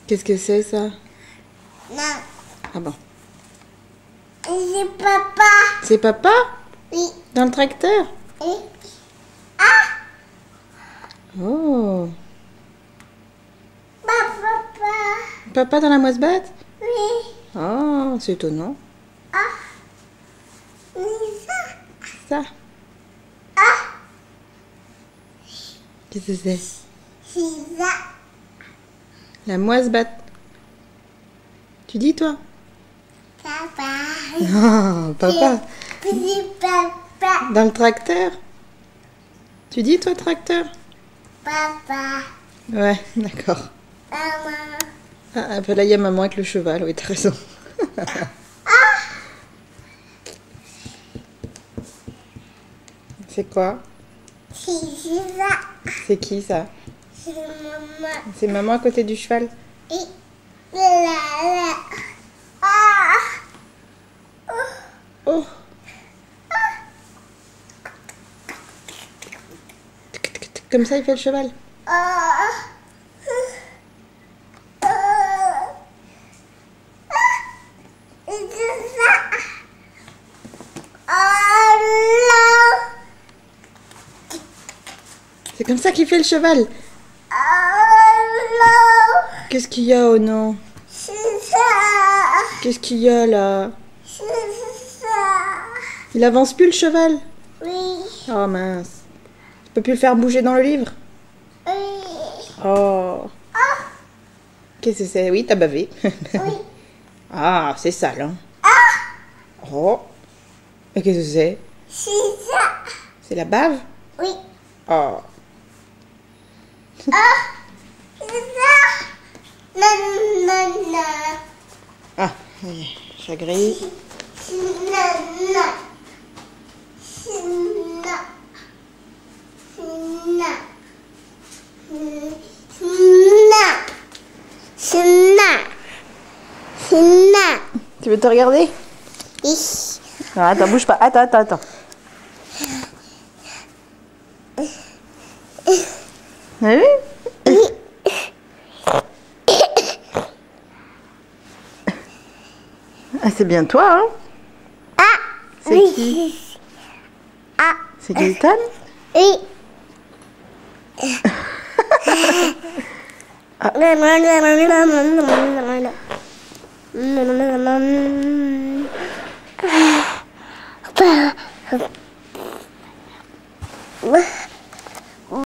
Qu'est-ce que c'est ça? Non. Ah bon. C'est papa. C'est papa? Oui. Dans le tracteur? Oui. Ah! Oh. Papa. Papa dans la moisse-batte? Oui. Oh, c'est étonnant. Ah. C'est ça. Ça. Ah. Qu'est-ce que c'est? C'est ça. La moisse-batte. Tu dis toi? Papa. Oh, papa. C'est papa. Dans le tracteur? Tu dis toi tracteur? Papa. Ouais, d'accord. Maman. Ah, là il y a maman avec le cheval, oui t'as raison. C'est quoi? C'est ça. C'est qui ça? C'est maman. C'est maman à côté du cheval? Et là. Ah. Oh! Comme ça il fait le cheval? Ah. C'est ça. Allah. C'est comme ça qu'il fait le cheval? Allah. Qu'est-ce qu'il y a, oh non? C'est ça. Qu'est-ce qu'il y a là? C'est ça. Il avance plus le cheval? Oui. Oh mince. Tu peux plus le faire bouger dans le livre? Oui. Oh. Qu'est-ce que c'est? Oui, t'as bavé. Oui. Ah, c'est sale, hein? Oh. Et qu'est-ce que c'est? C'est ça. C'est la bave? Oui. Oh. C'est ça. Non, non, non. Ah, ça grille. Non. Tu veux te regarder? Oui. Ah, attends, bouge pas. Attends. Ah oui? Ah, c'est bien toi, hein? Ah. C'est Oui. qui? Ah. C'est Gaëtan? Oui. Ah.